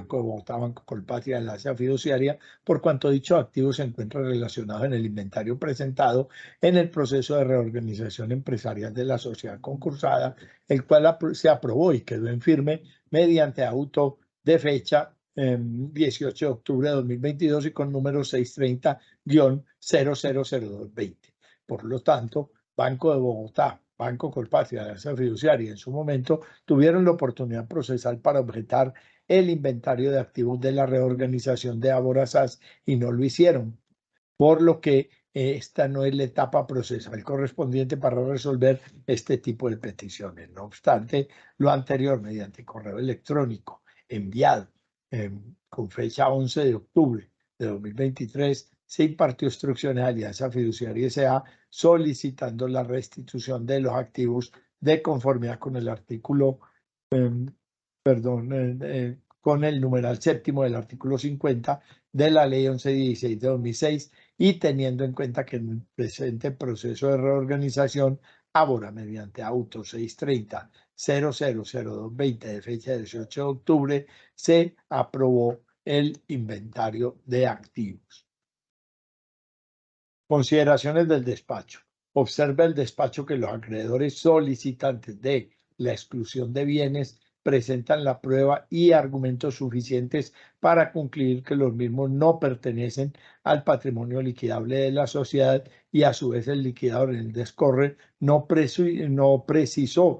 Banco de Bogotá, Banco Colpatria, Enlace a Fiduciaria, por cuanto dichos activos se encuentran relacionados en el inventario presentado en el proceso de reorganización empresarial de la sociedad concursada, el cual se aprobó y quedó en firme mediante auto de fecha 18 de octubre de 2022 y con número 630-000220. Por lo tanto, Banco de Bogotá, Banco Colpatria, Alianza Fiduciaria, en su momento tuvieron la oportunidad procesal para objetar el inventario de activos de la reorganización de Aborazas y no lo hicieron, por lo que esta no es la etapa procesal correspondiente para resolver este tipo de peticiones. No obstante, lo anterior, mediante correo electrónico enviado con fecha 11 de octubre de 2023, se impartió instrucciones a Alianza Fiduciaria S.A. solicitando la restitución de los activos de conformidad con el artículo, con el numeral séptimo del artículo 50 de la Ley 1116 de 2006 y teniendo en cuenta que en el presente proceso de reorganización, ahora mediante auto 630-000220 de fecha 18 de octubre, se aprobó el inventario de activos. Consideraciones del despacho. Observa el despacho que los acreedores solicitantes de la exclusión de bienes presentan la prueba y argumentos suficientes para concluir que los mismos no pertenecen al patrimonio liquidable de la sociedad y a su vez el liquidador en el descorre no precisó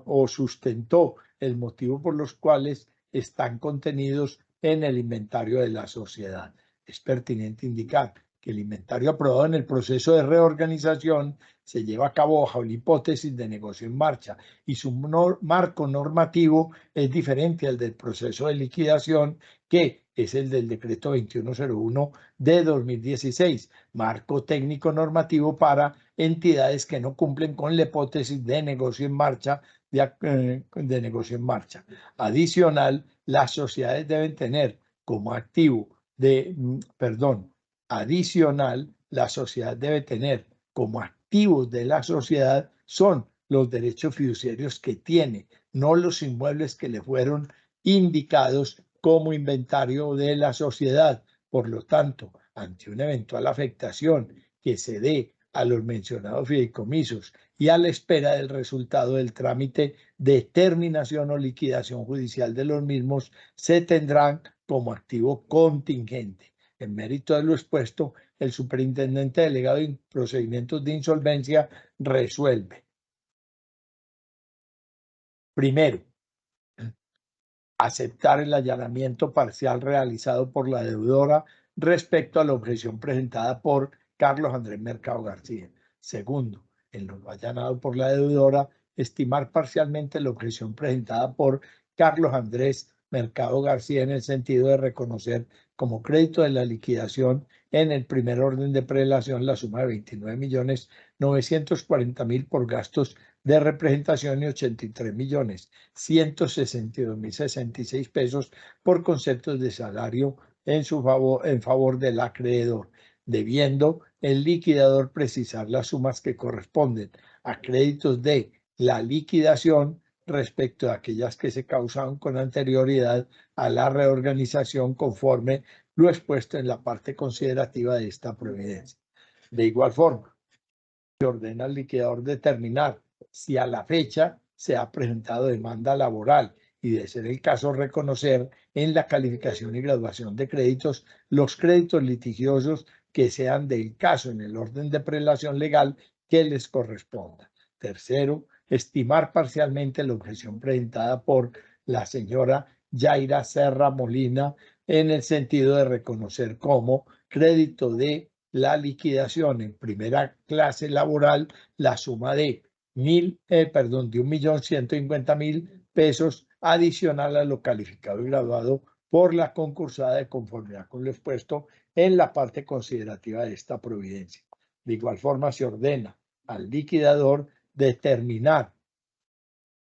o sustentó el motivo por los cuales están contenidos en el inventario de la sociedad. Es pertinente indicar que el inventario aprobado en el proceso de reorganización se lleva a cabo bajo la hipótesis de negocio en marcha y su marco normativo es diferente al del proceso de liquidación, que es el del decreto 2101 de 2016, marco técnico normativo para entidades que no cumplen con la hipótesis de negocio en marcha. Adicional, las sociedades deben tener como activo Adicional, la sociedad debe tener como activos de la sociedad son los derechos fiduciarios que tiene, no los inmuebles que le fueron indicados como inventario de la sociedad. Por lo tanto, ante una eventual afectación que se dé a los mencionados fideicomisos y a la espera del resultado del trámite de terminación o liquidación judicial de los mismos, se tendrán como activo contingente. En mérito de lo expuesto, el superintendente delegado en procedimientos de insolvencia resuelve. Primero, aceptar el allanamiento parcial realizado por la deudora respecto a la objeción presentada por Carlos Andrés Mercado García. Segundo, en lo allanado por la deudora, estimar parcialmente la objeción presentada por Carlos Andrés Mercado García en el sentido de reconocer como crédito de la liquidación en el primer orden de prelación la suma de 29.940.000 por gastos de representación y 83.162.066 pesos por conceptos de salario en favor del acreedor, debiendo el liquidador precisar las sumas que corresponden a créditos de la liquidación respecto de aquellas que se causaron con anterioridad a la reorganización conforme lo expuesto en la parte considerativa de esta providencia. De igual forma, se ordena al liquidador determinar si a la fecha se ha presentado demanda laboral y, de ser el caso, reconocer en la calificación y graduación de créditos los créditos litigiosos que sean del caso en el orden de prelación legal que les corresponda. Tercero, estimar parcialmente la objeción presentada por la señora Yaira Serra Molina en el sentido de reconocer como crédito de la liquidación en primera clase laboral la suma de 1.150.000 pesos adicional a lo calificado y graduado por la concursada de conformidad con lo expuesto en la parte considerativa de esta providencia. De igual forma, se ordena al liquidador determinar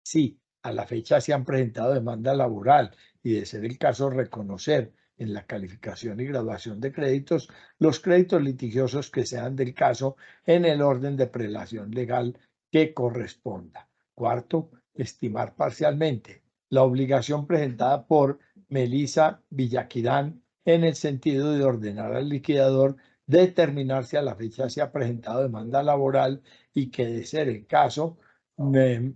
si a la fecha se han presentado demanda laboral y, de ser el caso, reconocer en la calificación y graduación de créditos los créditos litigiosos que sean del caso en el orden de prelación legal que corresponda. Cuarto, estimar parcialmente la obligación presentada por Melissa Villaquirán, en el sentido de ordenar al liquidador determinar si a la fecha se ha presentado demanda laboral y que, de ser el caso,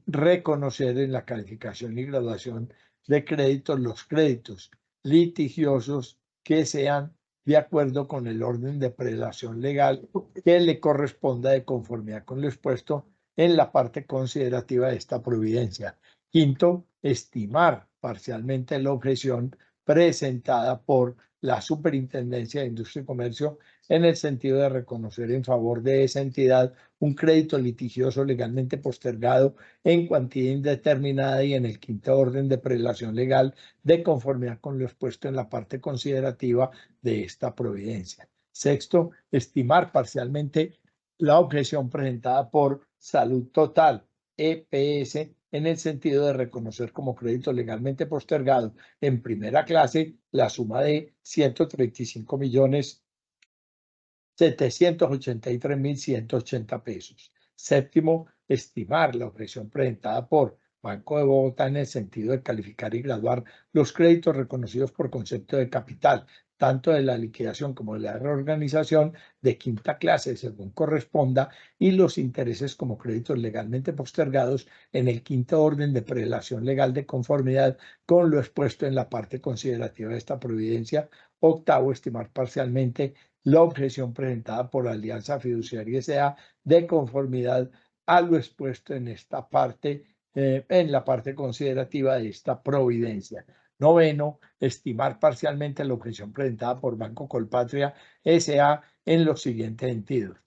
reconocer en la calificación y graduación de créditos los créditos litigiosos que sean de acuerdo con el orden de prelación legal que le corresponda de conformidad con lo expuesto en la parte considerativa de esta providencia. Quinto, estimar parcialmente la objeción presentada por la Superintendencia de Industria y Comercio en el sentido de reconocer en favor de esa entidad un crédito litigioso legalmente postergado en cuantía indeterminada y en el quinto orden de prelación legal de conformidad con lo expuesto en la parte considerativa de esta providencia. Sexto, estimar parcialmente la objeción presentada por Salud Total, EPS, en el sentido de reconocer como crédito legalmente postergado en primera clase la suma de 135.783.180 pesos. Séptimo, estimar la objeción presentada por Banco de Bogotá en el sentido de calificar y graduar los créditos reconocidos por concepto de capital, tanto de la liquidación como de la reorganización, de quinta clase según corresponda, y los intereses como créditos legalmente postergados en el quinto orden de prelación legal de conformidad con lo expuesto en la parte considerativa de esta providencia. Octavo, estimar parcialmente la objeción presentada por Alianza Fiduciaria S.A. de conformidad a lo expuesto en esta parte, en la parte considerativa de esta providencia. Noveno, estimar parcialmente la objeción presentada por Banco Colpatria S.A. en los siguientes sentidos: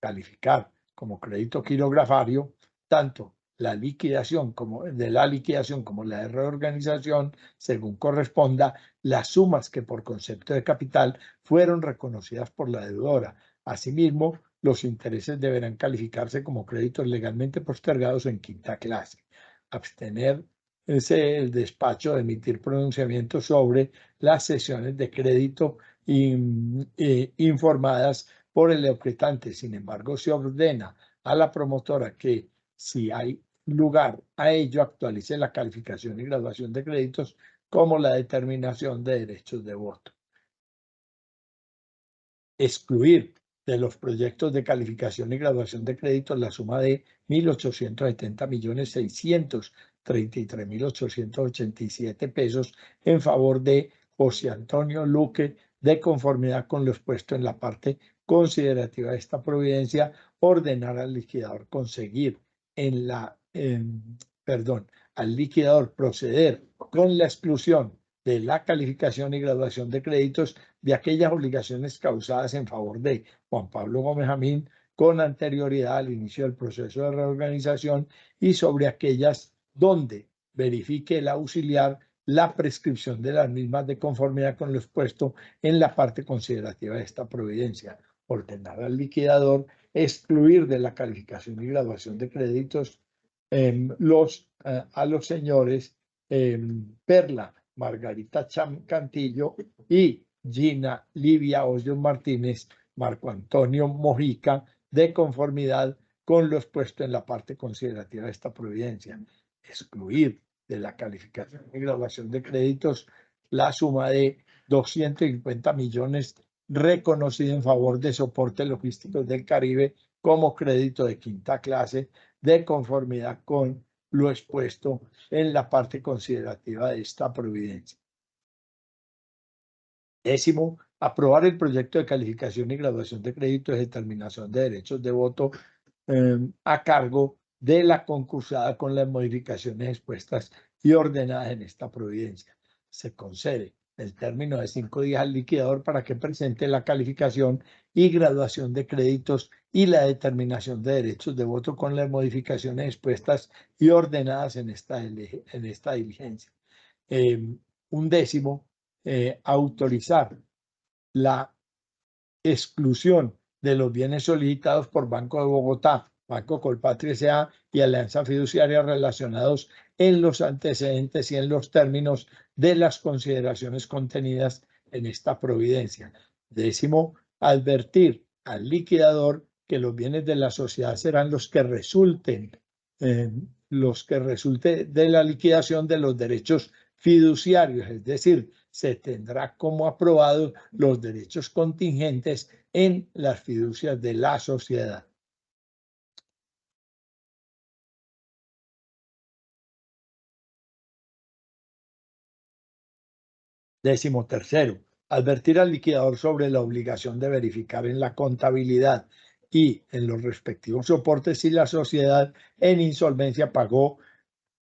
calificar como crédito quirografario tanto la liquidación como la de reorganización, según corresponda, las sumas que por concepto de capital fueron reconocidas por la deudora. Asimismo, los intereses deberán calificarse como créditos legalmente postergados en quinta clase. Abstener el despacho de emitir pronunciamiento sobre las sesiones de crédito informadas por el objetante. Sin embargo, se ordena a la promotora que, si hay lugar a ello, actualice la calificación y graduación de créditos como la determinación de derechos de voto. Excluir de los proyectos de calificación y graduación de créditos la suma de 1.870.633.887 pesos en favor de José Antonio Luque, de conformidad con lo expuesto en la parte considerativa de esta providencia. Ordenar al liquidador al liquidador proceder con la exclusión de la calificación y graduación de créditos de aquellas obligaciones causadas en favor de Juan Pablo Gómez Jamín con anterioridad al inicio del proceso de reorganización, y sobre aquellas donde verifique el auxiliar la prescripción de las mismas de conformidad con lo expuesto en la parte considerativa de esta providencia. Ordenar al liquidador excluir de la calificación y graduación de créditos a los señores Perla Margarita Cantillo y Gina Livia Hoyos Martínez, Marco Antonio Mojica, de conformidad con lo expuesto en la parte considerativa de esta providencia. Excluir de la calificación y graduación de créditos la suma de 250 millones reconocido en favor de Soportes Logísticos del Caribe como crédito de quinta clase, de conformidad con lo expuesto en la parte considerativa de esta providencia. Décimo, aprobar el proyecto de calificación y graduación de crédito de determinación de derechos de voto a cargo de la concursada con las modificaciones expuestas y ordenadas en esta providencia. Se concede el término de 5 días al liquidador para que presente la calificación y graduación de créditos y la determinación de derechos de voto con las modificaciones expuestas y ordenadas en esta diligencia. Un décimo, autorizar la exclusión de los bienes solicitados por Banco de Bogotá, Banco Colpatria S.A. y Alianza Fiduciaria relacionados en los antecedentes y en los términos de las consideraciones contenidas en esta providencia. Décimo, advertir al liquidador que los bienes de la sociedad serán los que resulte de la liquidación de los derechos fiduciarios, es decir, se tendrá como aprobados los derechos contingentes en las fiducias de la sociedad. Décimo tercero, advertir al liquidador sobre la obligación de verificar en la contabilidad y en los respectivos soportes si la sociedad en insolvencia pagó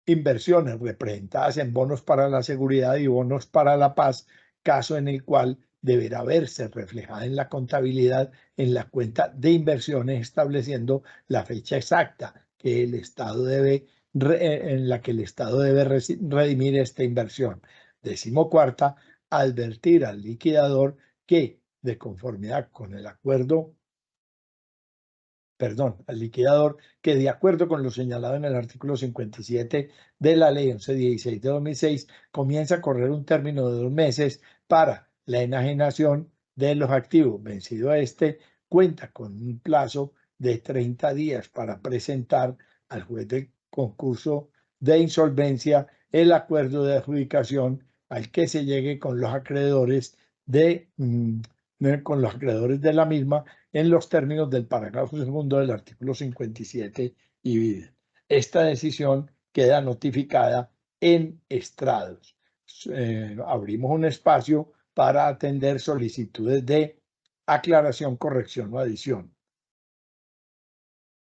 inversiones representadas en bonos para la seguridad y bonos para la paz, caso en el cual deberá verse reflejada en la contabilidad en la cuenta de inversiones, estableciendo la fecha exacta que el Estado debe, en la que el Estado debe redimir esta inversión. Decimocuarta, advertir al liquidador que, de conformidad con el acuerdo, al liquidador, que de acuerdo con lo señalado en el artículo 57 de la ley 1116 de 2006, comienza a correr un término de 2 meses para la enajenación de los activos. Vencido este, cuenta con un plazo de 30 días para presentar al juez de concurso de insolvencia el acuerdo de adjudicación al que se llegue con los acreedores de la misma en los términos del parágrafo segundo del artículo 57 y vide. Esta decisión queda notificada en estrados. Abrimos un espacio para atender solicitudes de aclaración, corrección o adición.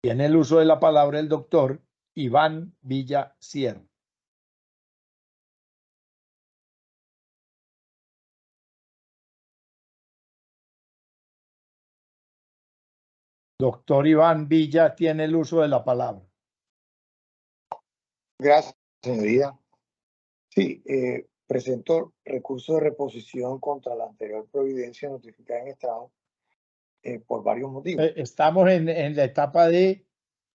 Tiene el uso de la palabra el doctor Iván Villa Sierra. Doctor Iván Villa tiene el uso de la palabra. Gracias, señoría. Sí, presento recurso de reposición contra la anterior providencia notificada en estrado por varios motivos. Estamos en la etapa de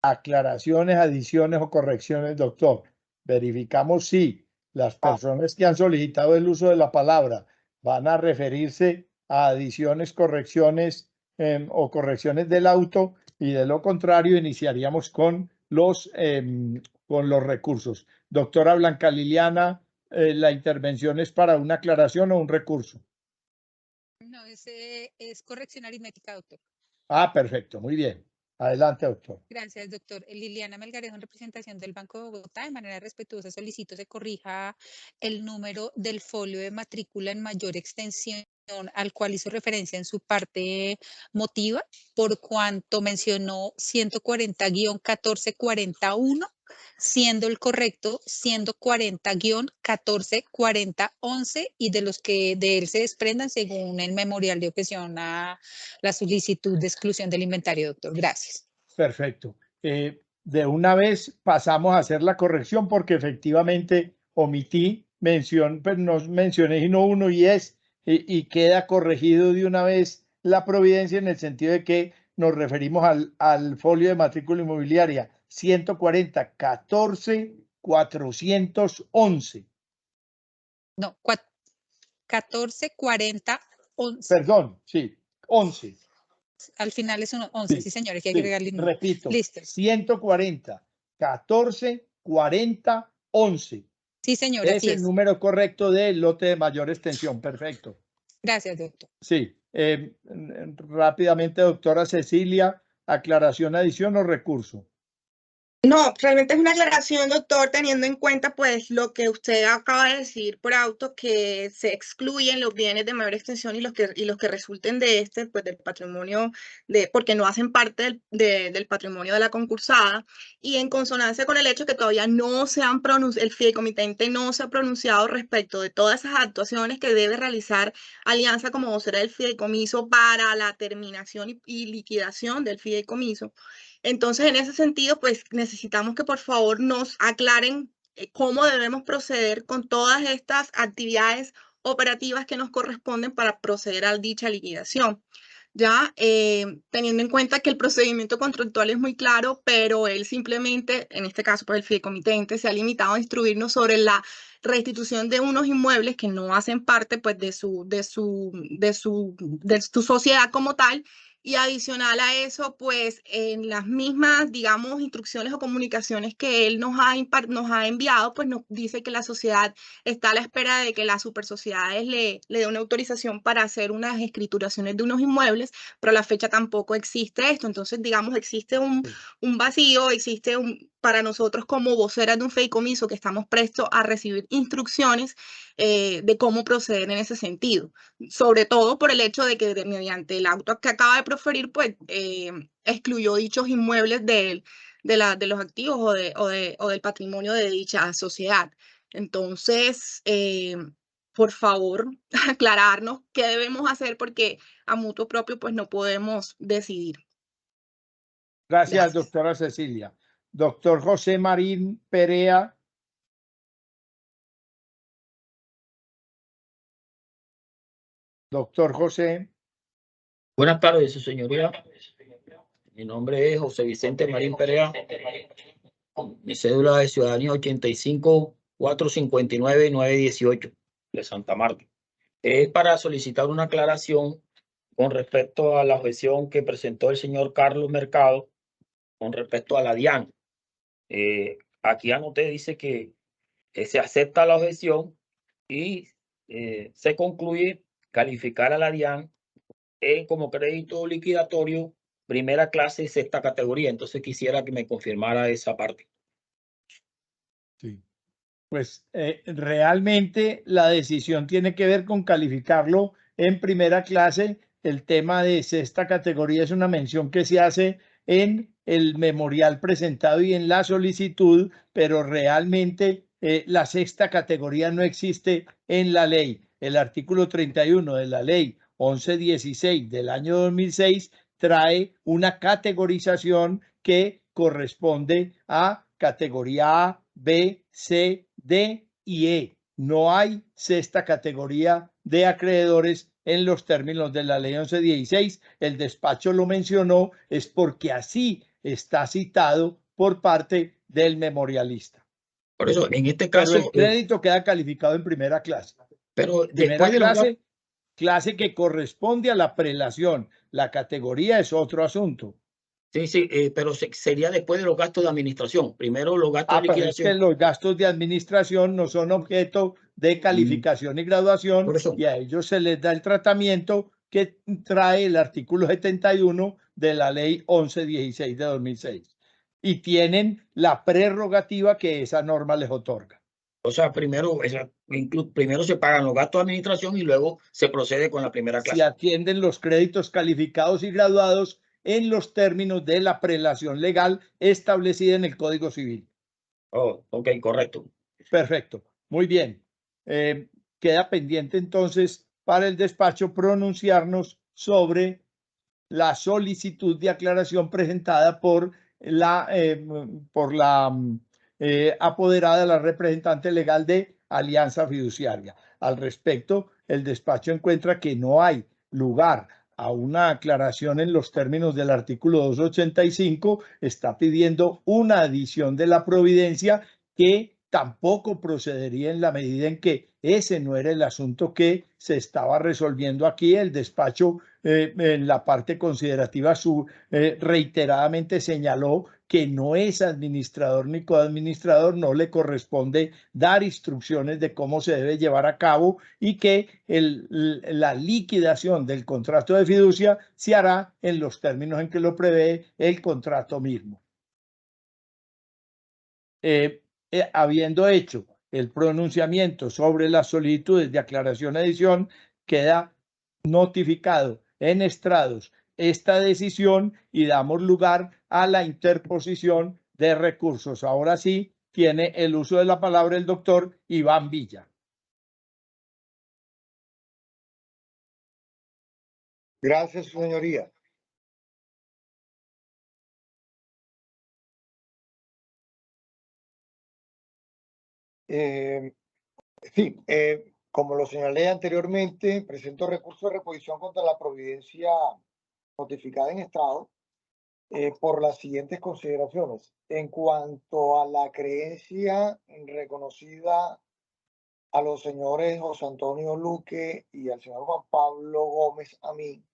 aclaraciones, adiciones o correcciones, doctor. Verificamos si las personas que han solicitado el uso de la palabra van a referirse a adiciones, correcciones o correcciones del auto, y de lo contrario iniciaríamos con los recursos. Doctora Blanca Liliana, la intervención es para una aclaración o un recurso. No, es corrección aritmética, doctor. Ah, perfecto, muy bien. Adelante, doctor. Gracias, doctor. Liliana Melgarejo, en representación del Banco de Bogotá. De manera respetuosa solicito se corrija el número del folio de matrícula en mayor extensión al cual hizo referencia en su parte motiva, por cuanto mencionó 140-1441, siendo el correcto 140-144011, y de los que de él se desprendan según el memorial de objeción a la solicitud de exclusión del inventario, doctor. Gracias. Perfecto. De una vez pasamos a hacer la corrección porque efectivamente omití pues no mencioné sino uno y queda corregido de una vez la providencia en el sentido de que nos referimos al folio de matrícula inmobiliaria 140-14-411. No, 14-40-11. Perdón, sí, 11. Al final es 11, sí, señores, hay que agregarle un. Repito, Listo. 140-14-40-11. Sí, señor, Es así el número correcto del lote de mayor extensión. Perfecto. Gracias, doctor. Sí. Rápidamente, doctora Cecilia, aclaración, adición o recurso. No, realmente es una aclaración, doctor, teniendo en cuenta pues lo que usted acaba de decir por auto, que se excluyen los bienes de mayor extensión y los que resulten de pues del patrimonio, porque no hacen parte del patrimonio de la concursada, y en consonancia con el hecho que todavía no se han pronunciado, el fideicomitente no se ha pronunciado respecto de todas esas actuaciones que debe realizar Alianza como vocera del fideicomiso para la terminación y liquidación del fideicomiso. Entonces, en ese sentido, pues necesitamos que por favor nos aclaren cómo debemos proceder con todas estas actividades operativas que nos corresponden para proceder a dicha liquidación. Ya teniendo en cuenta que el procedimiento contractual es muy claro, pero él simplemente, en este caso, pues el fideicomitente se ha limitado a instruirnos sobre la restitución de unos inmuebles que no hacen parte pues de su sociedad como tal, Y adicional a eso, pues en las mismas, digamos, instrucciones o comunicaciones que él nos ha enviado, pues nos dice que la sociedad está a la espera de que las supersociedades le den una autorización para hacer unas escrituraciones de unos inmuebles, pero a la fecha tampoco existe esto. Entonces, digamos, existe un vacío, existe para nosotros como voceras de un fideicomiso que estamos prestos a recibir instrucciones de cómo proceder en ese sentido. Sobre todo por el hecho de que mediante el auto que acaba de proferir, pues excluyó dichos inmuebles de los activos o del patrimonio de dicha sociedad. Entonces, por favor, aclararnos qué debemos hacer porque a mutuo propio pues no podemos decidir. Gracias, doctora Cecilia. Doctor José Marín Perea. Doctor José. Buenas tardes, su señoría. Mi nombre es José Vicente Marín Perea. Mi cédula de ciudadanía 85-459-918 de Santa Marta. Es para solicitar una aclaración con respecto a la objeción que presentó el señor Carlos Mercado con respecto a la DIAN. Aquí anoté, dice que se acepta la objeción y se concluye calificar a la DIAN como crédito liquidatorio, primera clase, sexta categoría. Entonces quisiera que me confirmara esa parte. Sí. Pues realmente la decisión tiene que ver con calificarlo en primera clase. El tema de sexta categoría es una mención que se hace en el memorial presentado y en la solicitud, pero realmente la sexta categoría no existe en la ley. El artículo 31 de la ley 1116 del año 2006 trae una categorización que corresponde a categoría A, B, C, D y E. No hay sexta categoría de acreedores en los términos de la ley 1116. El despacho lo mencionó, es porque así está citado por parte del memorialista. Por eso, en este caso... Pero el crédito queda calificado en primera clase. Pero Primera después de clase que corresponde a la prelación. La categoría es otro asunto. Sí, pero sería después de los gastos de administración. Primero los gastos de Pero liquidación. es que los gastos de administración no son objeto de calificación y graduación, Por eso. y a ellos se les da el tratamiento que trae el artículo 71 de la ley 1116 de 2006. Y tienen la prerrogativa que esa norma les otorga. O sea, primero se pagan los gastos de administración y luego se procede con la primera clase. Se atienden los créditos calificados y graduados en los términos de la prelación legal establecida en el Código Civil. Oh, ok, correcto. Perfecto, muy bien. Queda pendiente entonces para el despacho pronunciarnos sobre la solicitud de aclaración presentada por la apoderada, la representante legal de Alianza Fiduciaria. Al respecto, el despacho encuentra que no hay lugar a una aclaración en los términos del artículo 285, está pidiendo una adición de la providencia que tampoco procedería en la medida en que ese no era el asunto que se estaba resolviendo aquí. El despacho en la parte considerativa reiteradamente señaló que no es administrador ni coadministrador, no le corresponde dar instrucciones de cómo se debe llevar a cabo y que la liquidación del contrato de fiducia se hará en los términos en que lo prevé el contrato mismo. Habiendo hecho el pronunciamiento sobre las solicitudes de aclaración e edición, queda notificado en estrados esta decisión y damos lugar a la interposición de recursos. Ahora sí, tiene el uso de la palabra el doctor Iván Villa. Gracias, su señoría. Sí, como lo señalé anteriormente, presento recurso de reposición contra la providencia notificada en estrado por las siguientes consideraciones. En cuanto a la creencia reconocida a los señores José Antonio Luque y al señor Juan Pablo Gómez a mí,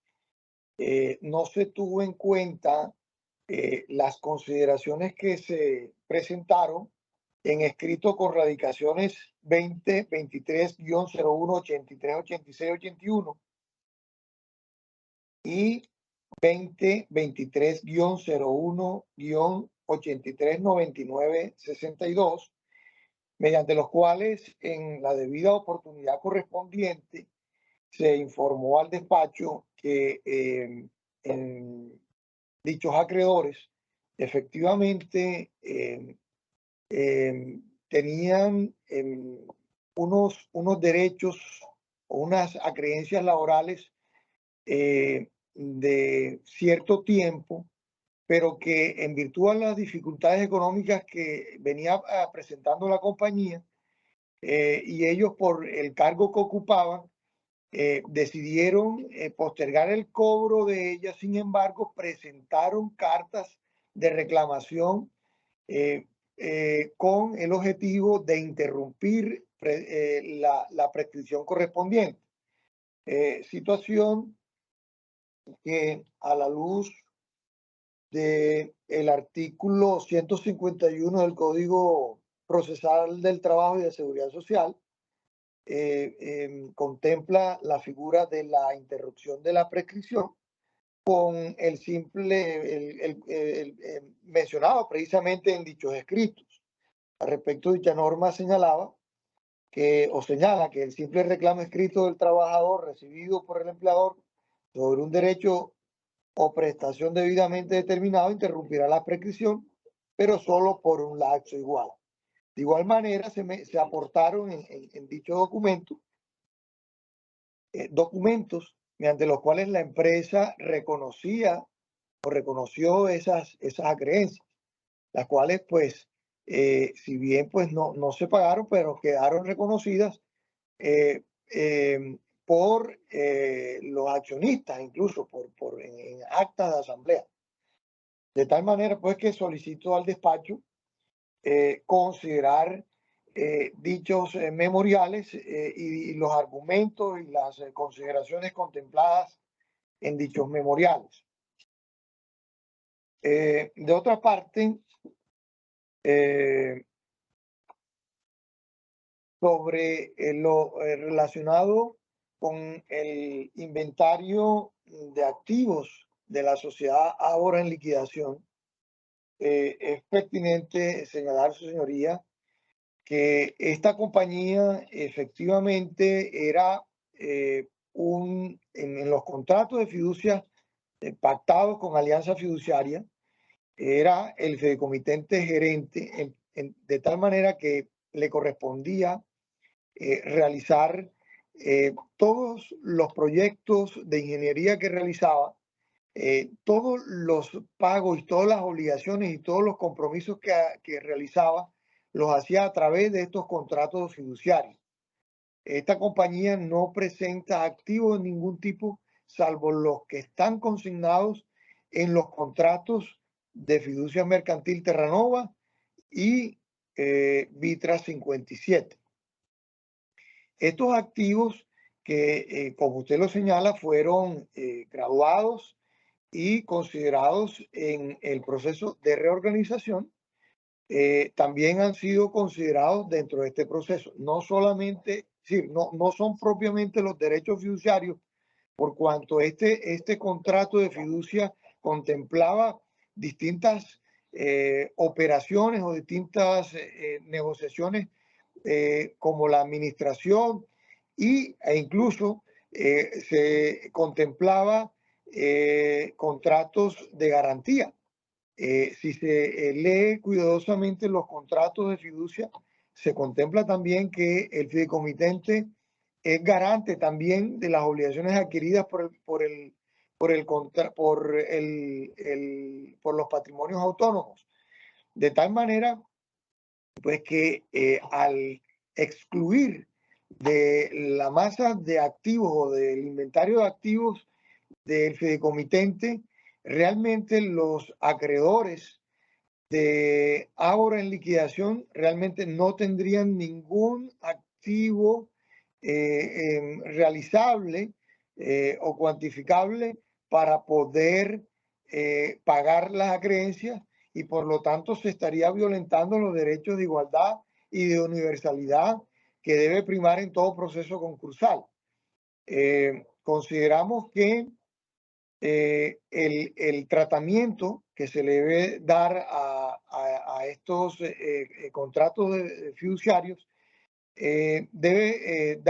no se tuvo en cuenta las consideraciones que se presentaron en escrito con radicaciones 2023-01, 83, 86, 81 y 2023-01, 83, 99, 62, mediante los cuales en la debida oportunidad correspondiente se informó al despacho que en dichos acreedores efectivamente tenían unos derechos o unas acreencias laborales de cierto tiempo, pero que en virtud de las dificultades económicas que venía presentando la compañía y ellos por el cargo que ocupaban, decidieron postergar el cobro de ellas. Sin embargo, presentaron cartas de reclamación con el objetivo de interrumpir la prescripción correspondiente. Situación que a la luz del artículo 151 del Código Procesal del Trabajo y de Seguridad Social, contempla la figura de la interrupción de la prescripción con el simple, mencionado precisamente en dichos escritos. Al respecto, dicha norma señala que el simple reclamo escrito del trabajador recibido por el empleador sobre un derecho o prestación debidamente determinado interrumpirá la prescripción, pero solo por un lapso igual. De igual manera, se aportaron en dicho documento documentos mediante los cuales la empresa reconoció esas acreencias, las cuales, pues, si bien pues no se pagaron, pero quedaron reconocidas por los accionistas, incluso en actas de asamblea. De tal manera, pues, que solicito al despacho considerar dichos memoriales y los argumentos y las consideraciones contempladas en dichos memoriales. De otra parte, sobre lo relacionado con el inventario de activos de la sociedad ahora en liquidación, es pertinente señalar, su señoría, que esta compañía efectivamente era en los contratos de fiducia pactados con Alianza Fiduciaria, era el fideicomitente gerente, de tal manera que le correspondía realizar todos los proyectos de ingeniería que realizaba, todos los pagos y todas las obligaciones y todos los compromisos que realizaba, los hacía a través de estos contratos fiduciarios. Esta compañía no presenta activos de ningún tipo, salvo los que están consignados en los contratos de fiducia mercantil Terranova y Vitra 57. Estos activos que, como usted lo señala, fueron graduados y considerados en el proceso de reorganización, también han sido considerados dentro de este proceso. No solamente, sí, no son propiamente los derechos fiduciarios, por cuanto este contrato de fiducia contemplaba distintas operaciones o distintas negociaciones como la administración e incluso se contemplaba contratos de garantía. Si se lee cuidadosamente los contratos de fiducia, se contempla también que el fideicomitente es garante también de las obligaciones adquiridas por los patrimonios autónomos. De tal manera, pues, que al excluir de la masa de activos o del inventario de activos del fideicomitente, realmente los acreedores de ahora en liquidación realmente no tendrían ningún activo realizable o cuantificable para poder pagar las acreencias, y por lo tanto se estaría violentando los derechos de igualdad y de universalidad que debe primar en todo proceso concursal. Consideramos que el tratamiento que se le debe dar a estos contratos fiduciarios debe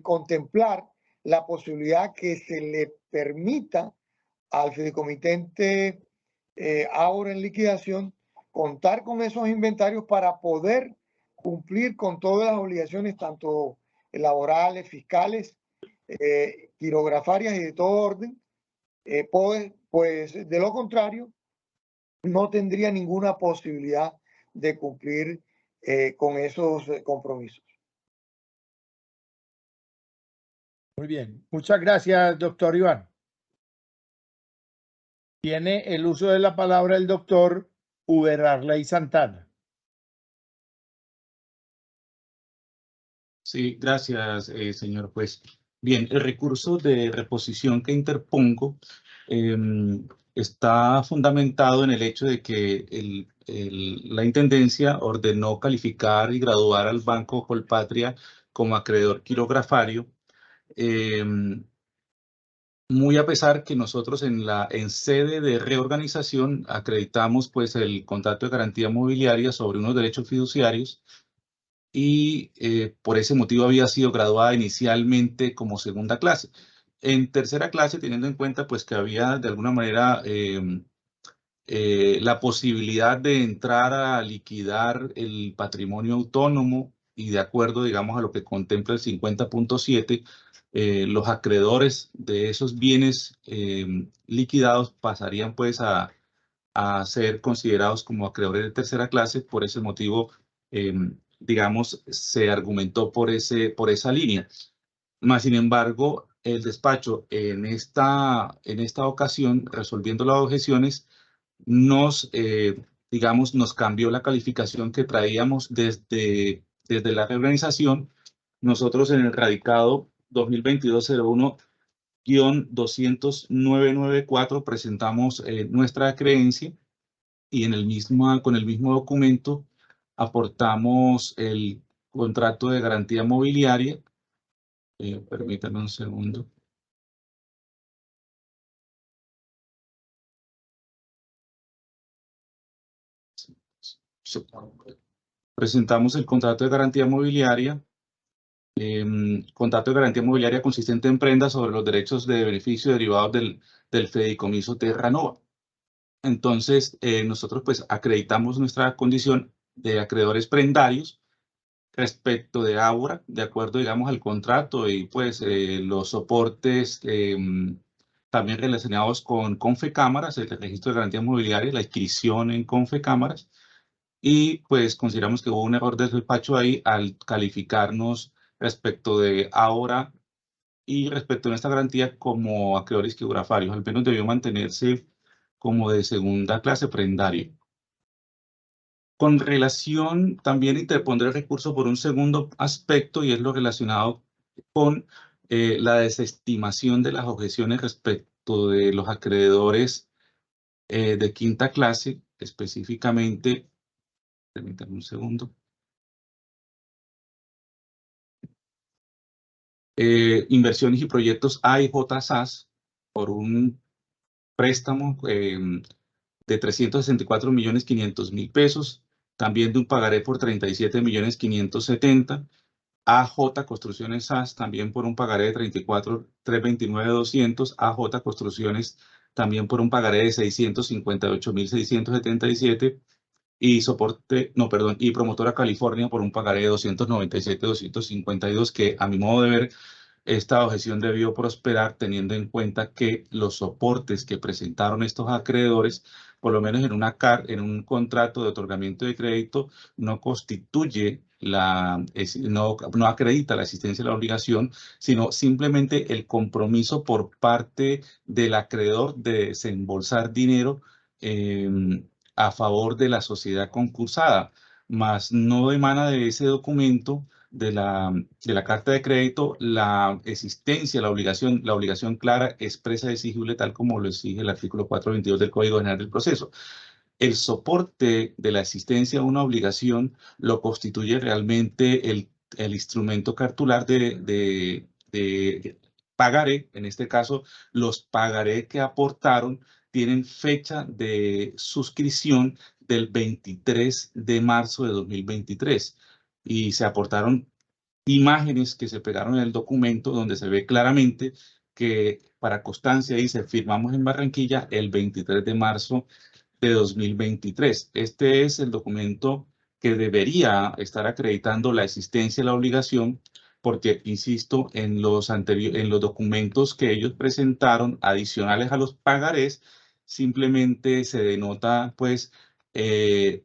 contemplar la posibilidad que se le permita al fideicomitente ahora en liquidación contar con esos inventarios para poder cumplir con todas las obligaciones, tanto laborales, fiscales, quirografarias y de todo orden. Pues de lo contrario, no tendría ninguna posibilidad de cumplir con esos compromisos. Muy bien. Muchas gracias, doctor Iván. Tiene el uso de la palabra el doctor Uberarley Santana. Sí, gracias, señor juez. Bien, el recurso de reposición que interpongo está fundamentado en el hecho de que la Intendencia ordenó calificar y graduar al Banco Colpatria como acreedor quirografario, muy a pesar que nosotros en sede de reorganización acreditamos pues el contrato de garantía mobiliaria sobre unos derechos fiduciarios, y por ese motivo había sido graduada inicialmente como segunda clase. En tercera clase, teniendo en cuenta pues que había de alguna manera la posibilidad de entrar a liquidar el patrimonio autónomo, y de acuerdo, digamos, a lo que contempla el 50.7, los acreedores de esos bienes liquidados pasarían pues a ser considerados como acreedores de tercera clase. Por ese motivo, digamos, se argumentó por esa línea. Más sin embargo, el despacho en esta ocasión, resolviendo las objeciones, digamos, nos cambió la calificación que traíamos desde la reorganización. Nosotros en el radicado 2022-01-20994 presentamos nuestra creencia, y con el mismo documento aportamos el contrato de garantía mobiliaria. Permítanme un segundo. Presentamos el contrato de garantía mobiliaria. Contrato de garantía mobiliaria consistente en prendas sobre los derechos de beneficio derivados del fideicomiso Terranova. Entonces, nosotros pues acreditamos nuestra condición de acreedores prendarios respecto de Ágora, de acuerdo, digamos, al contrato, y pues los soportes también relacionados con Confecámaras, el registro de garantías mobiliarias, la inscripción en Confecámaras, y pues consideramos que hubo un error del despacho ahí al calificarnos respecto de Ágora y respecto a nuestra garantía como acreedores quiografarios. Al menos debió mantenerse como de segunda clase prendario. Con relación, también interpondré recurso por un segundo aspecto, y es lo relacionado con la desestimación de las objeciones respecto de los acreedores de quinta clase, específicamente, permítanme un segundo. Inversiones y proyectos A y J SAS, por un préstamo de 364.500.000 pesos, también de un pagaré por 37.570.000. AJ Construcciones SAS, también por un pagaré de 34.329.200. AJ Construcciones, también por un pagaré de 658.677. Y y Promotora California por un pagaré de 297.252, que a mi modo de ver, esta objeción debió prosperar teniendo en cuenta que los soportes que presentaron estos acreedores, por lo menos en un contrato de otorgamiento de crédito, no constituye no acredita la existencia de la obligación, sino simplemente el compromiso por parte del acreedor de desembolsar dinero a favor de la sociedad concursada, mas no emana de ese documento de la carta de crédito la existencia, la obligación clara, expresa y exigible, tal como lo exige el artículo 422 del Código General del Proceso. El soporte de la existencia de una obligación lo constituye realmente el instrumento cartular de pagaré. En este caso, los pagaré que aportaron tienen fecha de suscripción del 23 de marzo de 2023 y se aportaron imágenes que se pegaron en el documento donde se ve claramente que para constancia dice firmamos en Barranquilla el 23 de marzo de 2023. Este es el documento que debería estar acreditando la existencia de la obligación, porque, insisto, en los documentos que ellos presentaron adicionales a los pagarés, simplemente se denota, pues,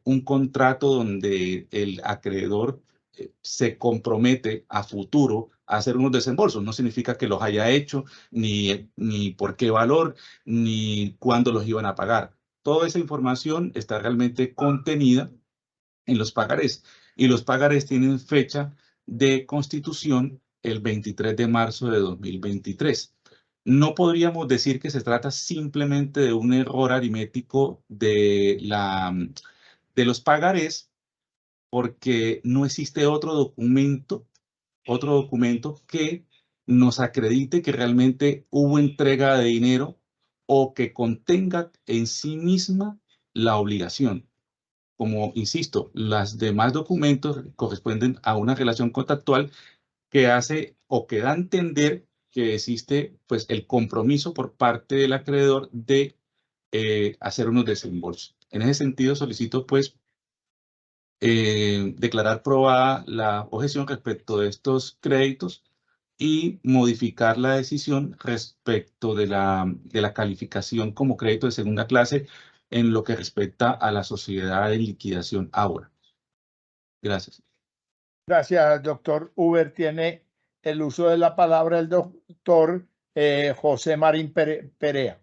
un contrato donde el acreedor se compromete a futuro a hacer unos desembolsos. No significa que los haya hecho, ni por qué valor, ni cuándo los iban a pagar. Toda esa información está realmente contenida en los pagarés y los pagarés tienen fecha de constitución el 23 de marzo de 2023. No podríamos decir que se trata simplemente de un error aritmético de los pagarés, porque no existe otro documento que nos acredite que realmente hubo entrega de dinero o que contenga en sí misma la obligación. Como insisto, los demás documentos corresponden a una relación contractual que hace o que da a entender que existe, pues, el compromiso por parte del acreedor de hacer unos desembolsos. En ese sentido, solicito, pues, declarar probada la objeción respecto de estos créditos y modificar la decisión respecto de la calificación como crédito de segunda clase en lo que respecta a la sociedad de liquidación Ágora. Gracias. Gracias, doctor Uber. Tiene el uso de la palabra el doctor José Marín Perea.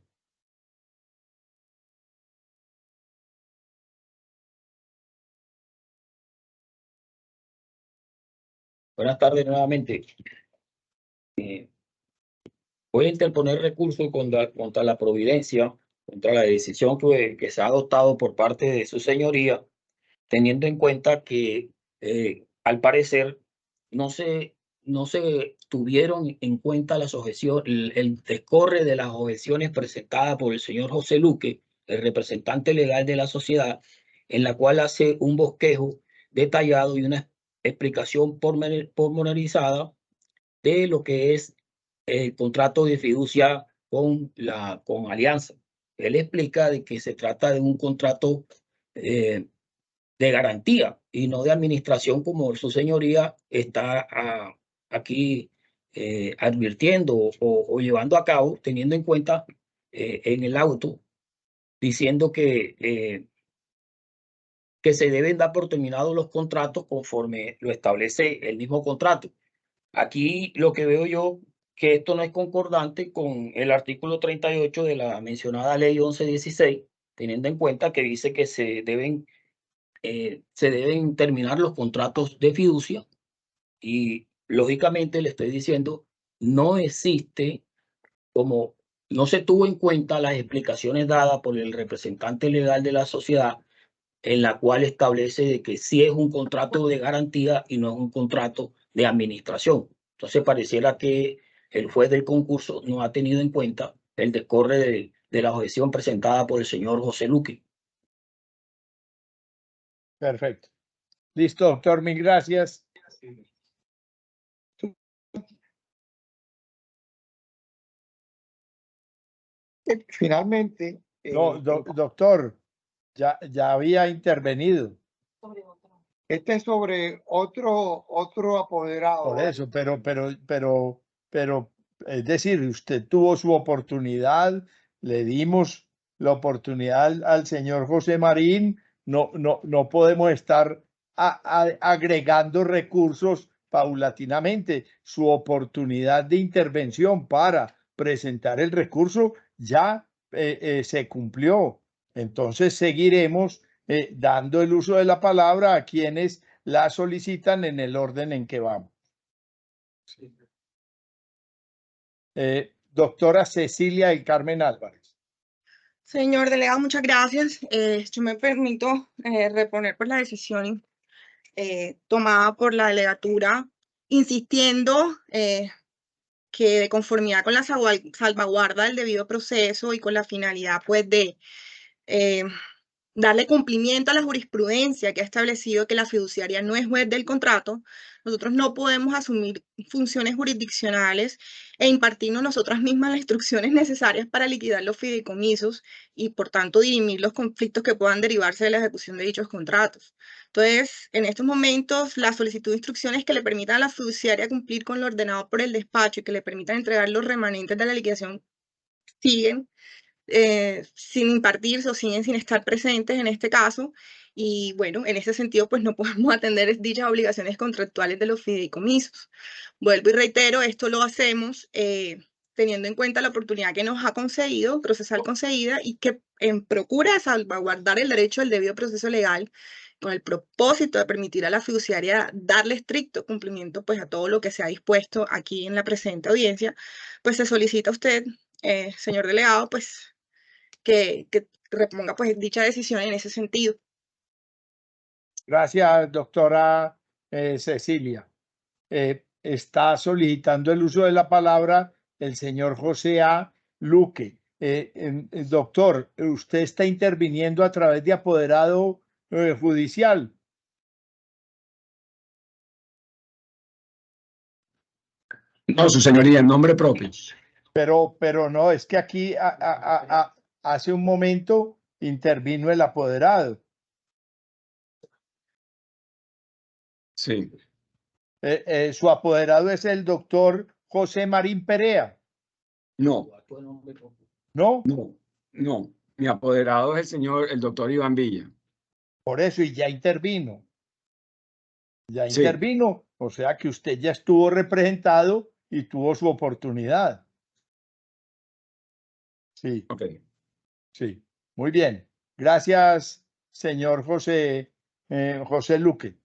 Buenas tardes nuevamente. Voy a interponer recurso contra la providencia, contra la decisión que se ha adoptado por parte de su señoría, teniendo en cuenta que al parecer no se tuvieron en cuenta las objeciones, el descorre de las objeciones presentadas por el señor José Luque, el representante legal de la sociedad, en la cual hace un bosquejo detallado y una explicación pormenorizada de lo que es el contrato de fiducia con Alianza. Él explica de que se trata de un contrato de garantía y no de administración, como su señoría está aquí advirtiendo o llevando a cabo, teniendo en cuenta en el auto, diciendo que se deben dar por terminados los contratos conforme lo establece el mismo contrato. Aquí lo que veo yo, que esto no es concordante con el artículo 38 de la mencionada ley 1116, teniendo en cuenta que dice que se deben terminar los contratos de fiducia y lógicamente le estoy diciendo, no existe, como no se tuvo en cuenta las explicaciones dadas por el representante legal de la sociedad, en la cual establece de que sí es un contrato de garantía y no es un contrato de administración. Entonces pareciera que el juez del concurso no ha tenido en cuenta el descorre de la objeción presentada por el señor José Luque. Perfecto. Listo, doctor, mil gracias. Finalmente, No, doctor, ya había intervenido. este es sobre otro apoderado. Por eso, pero, es decir, usted tuvo su oportunidad, le dimos la oportunidad al señor José Marín, no podemos estar agregando recursos paulatinamente. Su oportunidad de intervención para presentar el recurso ya se cumplió. Entonces seguiremos dando el uso de la palabra a quienes la solicitan en el orden en que vamos. Doctora Cecilia del Carmen Álvarez. Señor delegado, muchas gracias. Yo me permito reponer por la decisión tomada por la delegatura, insistiendo que de conformidad con la salvaguarda del debido proceso y con la finalidad pues de darle cumplimiento a la jurisprudencia que ha establecido que la fiduciaria no es juez del contrato, nosotros no podemos asumir funciones jurisdiccionales e impartirnos nosotras mismas las instrucciones necesarias para liquidar los fideicomisos y, por tanto, dirimir los conflictos que puedan derivarse de la ejecución de dichos contratos. Entonces, en estos momentos, la solicitud de instrucciones que le permitan a la fiduciaria cumplir con lo ordenado por el despacho y que le permitan entregar los remanentes de la liquidación siguen sin impartirse o siguen sin estar presentes en este caso. Y bueno, en ese sentido, pues no podemos atender dichas obligaciones contractuales de los fideicomisos. Vuelvo y reitero, esto lo hacemos teniendo en cuenta la oportunidad que nos ha concedido, procesal concedida, y que en procura de salvaguardar el derecho al debido proceso legal, con el propósito de permitir a la fiduciaria darle estricto cumplimiento pues a todo lo que se ha dispuesto aquí en la presente audiencia, pues se solicita a usted, señor delegado, pues que reponga pues dicha decisión en ese sentido. Gracias, doctora Cecilia. Está solicitando el uso de la palabra el señor José A. Luque. Doctor, usted está interviniendo a través de apoderado judicial. No, su señoría, en nombre propio. Pero no, es que aquí hace un momento intervino el apoderado. Sí. Su apoderado es el doctor José Marín Perea. No. ¿No? No, no. Mi apoderado es el doctor Iván Villa. Por eso, y ya intervino. Ya Sí. intervino, o sea que usted ya estuvo representado y tuvo su oportunidad. Sí. Ok. Sí, muy bien. Gracias, señor José Luque.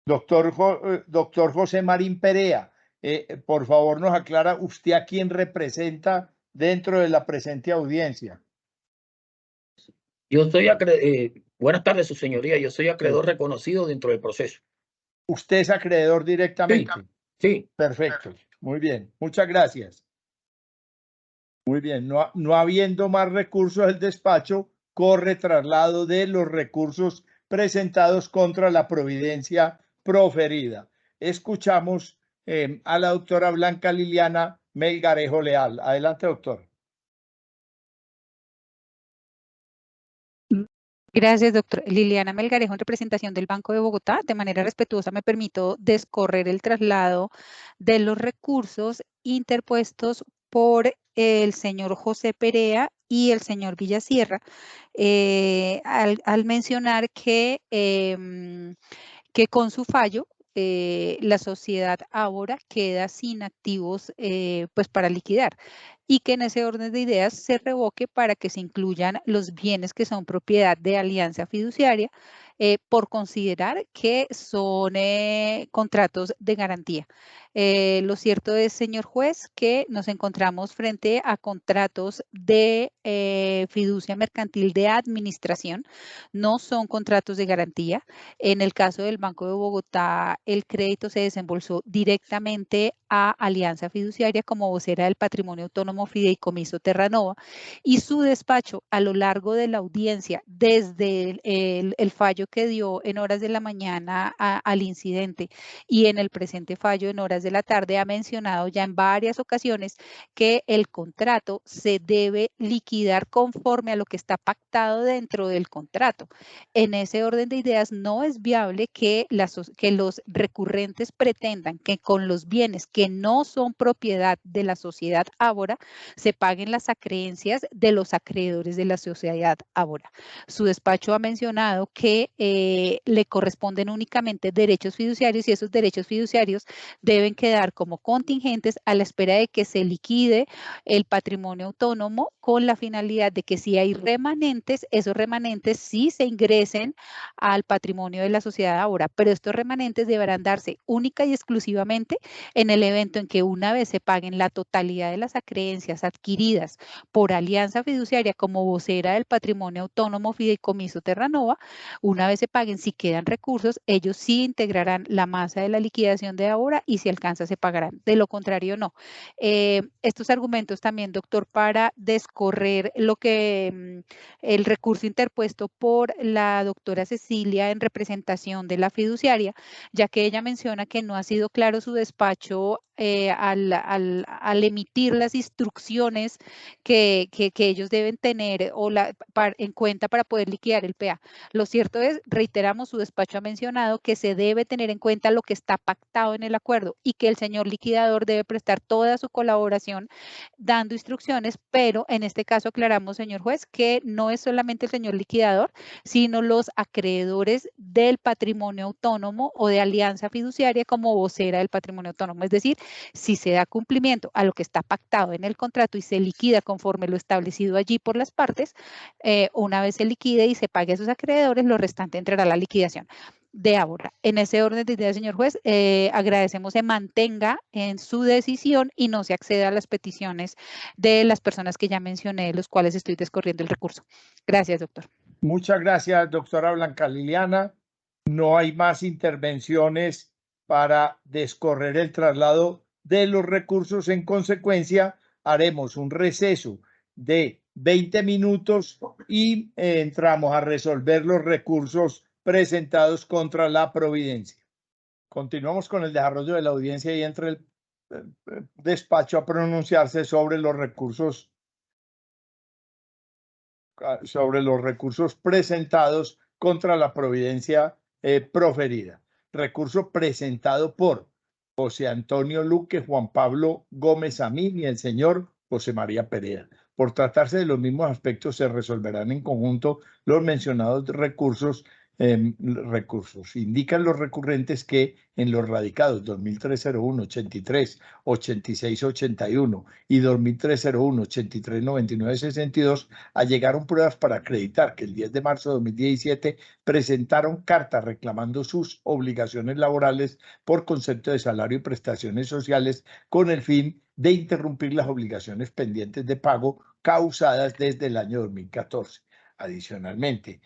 Doctor José Marín Perea, por favor nos aclara usted a quién representa dentro de la presente audiencia. Yo soy buenas tardes, su señoría. Yo soy acreedor reconocido dentro del proceso. ¿Usted es acreedor directamente? Sí. Perfecto. Muy bien. Muchas gracias. Muy bien. No habiendo más recursos, el despacho corre traslado de los recursos presentados contra la providencia proferida. Escuchamos a la doctora Blanca Liliana Melgarejo Leal. Adelante, doctor. Gracias, doctor. Liliana Melgarejo, en representación del Banco de Bogotá. De manera respetuosa me permito descorrer el traslado de los recursos interpuestos por el señor José Perea y el señor Villasierra, al mencionar que con su fallo la sociedad ahora queda sin activos pues para liquidar, y que en ese orden de ideas se revoque para que se incluyan los bienes que son propiedad de Alianza Fiduciaria por considerar que son contratos de garantía. Lo cierto es, señor juez, que nos encontramos frente a contratos de fiducia mercantil de administración, no son contratos de garantía. En el caso del Banco de Bogotá, el crédito se desembolsó directamente a Alianza Fiduciaria como vocera del Patrimonio Autónomo Fideicomiso Terranova, y su despacho a lo largo de la audiencia, desde el fallo que dio en horas de la mañana al incidente y en el presente fallo en horas de la tarde, ha mencionado ya en varias ocasiones que el contrato se debe liquidar conforme a lo que está pactado dentro del contrato. En ese orden de ideas, no es viable que los recurrentes pretendan que con los bienes que que no son propiedad de la sociedad Ábora se paguen las acreencias de los acreedores de la sociedad Ábora. Su despacho ha mencionado que le corresponden únicamente derechos fiduciarios y esos derechos fiduciarios deben quedar como contingentes a la espera de que se liquide el patrimonio autónomo con la finalidad de que si hay remanentes, esos remanentes sí se ingresen al patrimonio de la sociedad Ábora, pero estos remanentes deberán darse única y exclusivamente en el evento en que una vez se paguen la totalidad de las acreencias adquiridas por alianza fiduciaria como vocera del patrimonio autónomo Fideicomiso Terranova, una vez se paguen, si quedan recursos, ellos sí integrarán la masa de la liquidación de Ábora y si alcanza se pagarán. De lo contrario, no. Estos argumentos también, doctor, para descorrer lo que el recurso interpuesto por la doctora Cecilia en representación de la fiduciaria, ya que ella menciona que no ha sido claro su despacho al emitir las instrucciones que ellos deben tener en cuenta para poder liquidar el PA. Lo cierto es, reiteramos, su despacho ha mencionado que se debe tener en cuenta lo que está pactado en el acuerdo y que el señor liquidador debe prestar toda su colaboración dando instrucciones, pero en este caso aclaramos, señor juez, que no es solamente el señor liquidador, sino los acreedores del patrimonio autónomo o de alianza fiduciaria como vocera del patrimonio autónomo. Es decir, si se da cumplimiento a lo que está pactado en el contrato y se liquida conforme lo establecido allí por las partes, una vez se liquide y se pague a sus acreedores, lo restante entrará a la liquidación de Ábora. En ese orden de ideas, señor juez, agradecemos se mantenga en su decisión y no se acceda a las peticiones de las personas que ya mencioné, de los cuales estoy descorriendo el recurso. Gracias, doctor. Muchas gracias, doctora Blanca Liliana. No hay más intervenciones para descorrer el traslado de los recursos. En consecuencia, haremos un receso de 20 minutos y entramos a resolver los recursos presentados contra la Providencia. Continuamos con el desarrollo de la audiencia y entra el despacho a pronunciarse sobre los recursos presentados contra la Providencia proferida. Recurso presentado por José Antonio Luque, Juan Pablo Gómez Amín y el señor José María Perea. Por tratarse de los mismos aspectos, se resolverán en conjunto los mencionados recursos. Indican los recurrentes que en los radicados 2301, 83, 86, 81 y 2301, 83, 99, 62 allegaron pruebas para acreditar que el 10 de marzo de 2017 presentaron cartas reclamando sus obligaciones laborales por concepto de salario y prestaciones sociales con el fin de interrumpir las obligaciones pendientes de pago causadas desde el año 2014. Adicionalmente,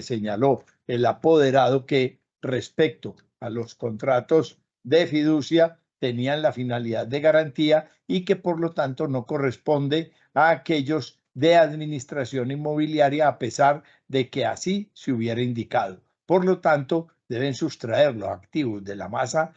señaló el apoderado que respecto a los contratos de fiducia tenían la finalidad de garantía y que por lo tanto no corresponde a aquellos de administración inmobiliaria a pesar de que así se hubiera indicado. Por lo tanto, deben sustraer los activos de la masa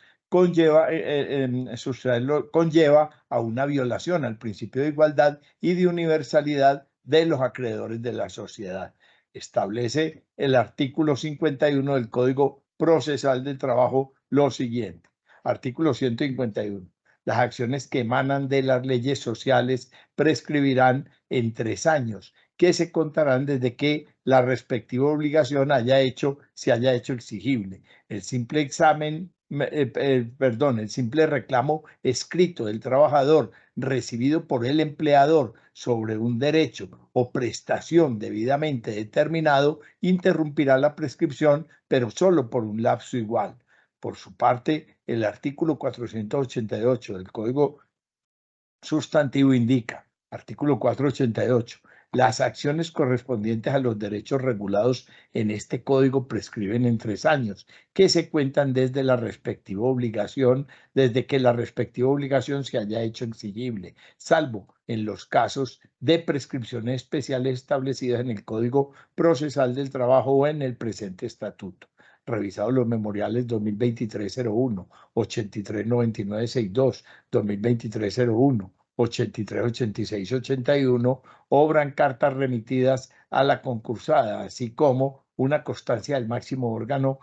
sustraerlo conlleva a una violación al principio de igualdad y de universalidad de los acreedores de la sociedad. Establece el artículo 51 del Código Procesal del Trabajo lo siguiente. Artículo 151. Las acciones que emanan de las leyes sociales prescribirán en 3 años, que se contarán desde que la respectiva obligación se haya hecho exigible. El simple reclamo escrito del trabajador recibido por el empleador sobre un derecho o prestación debidamente determinado interrumpirá la prescripción, pero solo por un lapso igual. Por su parte, el artículo 488 del Código Sustantivo indica, artículo 488, las acciones correspondientes a los derechos regulados en este código prescriben en 3 años, que se cuentan desde que la respectiva obligación se haya hecho exigible, salvo en los casos de prescripciones especiales establecidas en el Código Procesal del Trabajo o en el presente estatuto. Revisados los memoriales 2023-01, 83-99-62, 2023-01, 83, 86, 81, obran cartas remitidas a la concursada, así como una constancia del máximo órgano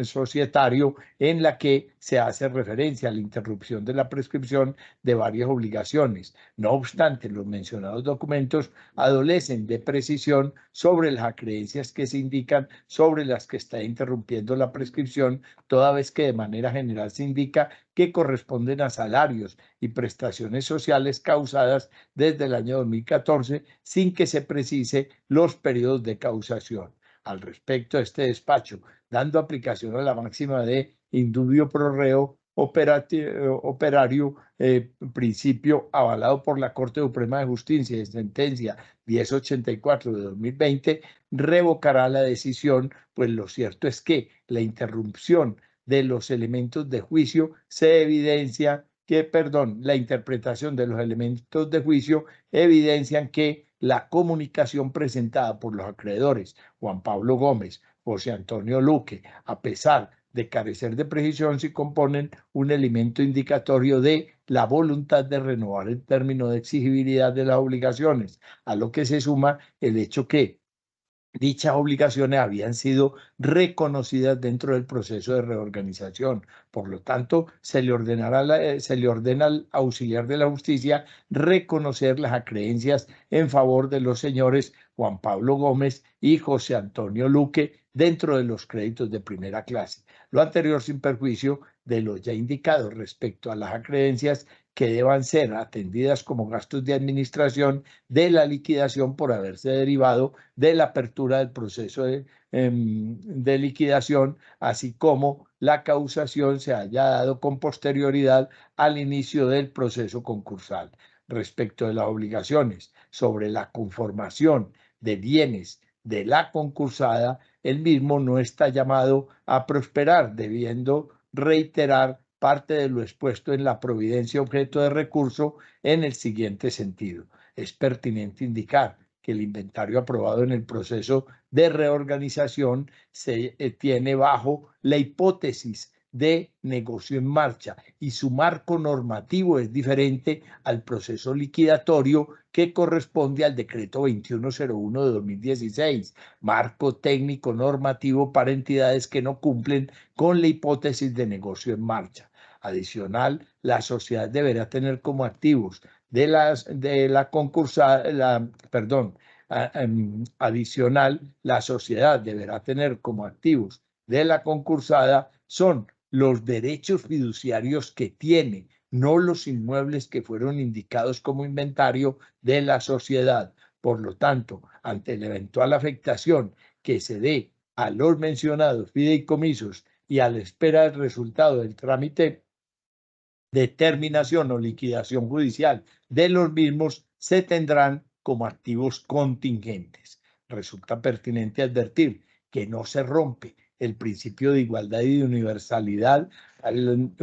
societario en la que se hace referencia a la interrupción de la prescripción de varias obligaciones. No obstante, los mencionados documentos adolecen de precisión sobre las acreencias que se indican sobre las que está interrumpiendo la prescripción, toda vez que de manera general se indica que corresponden a salarios y prestaciones sociales causadas desde el año 2014 sin que se precise los periodos de causación. Al respecto, este despacho, dando aplicación a la máxima de indubio pro reo operario, principio avalado por la Corte Suprema de Justicia de sentencia 1084 de 2020, revocará la decisión, pues lo cierto es que la interrupción de los elementos de juicio se evidencia la interpretación de los elementos de juicio evidencian que la comunicación presentada por los acreedores Juan Pablo Gómez, José Antonio Luque, a pesar de carecer de precisión, sí componen un elemento indicatorio de la voluntad de renovar el término de exigibilidad de las obligaciones, a lo que se suma el hecho que dichas obligaciones habían sido reconocidas dentro del proceso de reorganización. Por lo tanto, se le ordena al auxiliar de la justicia reconocer las acreencias en favor de los señores Juan Pablo Gómez y José Antonio Luque dentro de los créditos de primera clase. Lo anterior sin perjuicio de lo ya indicado respecto a las acreencias que deban ser atendidas como gastos de administración de la liquidación por haberse derivado de la apertura del proceso de liquidación, así como la causación se haya dado con posterioridad al inicio del proceso concursal. Respecto de las obligaciones sobre la conformación de bienes de la concursada, el mismo no está llamado a prosperar, debiendo reiterar parte de lo expuesto en la providencia objeto de recurso en el siguiente sentido. Es pertinente indicar que el inventario aprobado en el proceso de reorganización se tiene bajo la hipótesis de negocio en marcha y su marco normativo es diferente al proceso liquidatorio que corresponde al decreto 2101 de 2016, marco técnico normativo para entidades que no cumplen con la hipótesis de negocio en marcha. Adicional, la sociedad deberá tener como activos adicional, la sociedad deberá tener como activos de la concursada son los derechos fiduciarios que tiene, no los inmuebles que fueron indicados como inventario de la sociedad. Por lo tanto, ante la eventual afectación que se dé a los mencionados fideicomisos y a la espera del resultado del trámite de terminación o liquidación judicial de los mismos, se tendrán como activos contingentes. Resulta pertinente advertir que no se rompe el principio de igualdad y de universalidad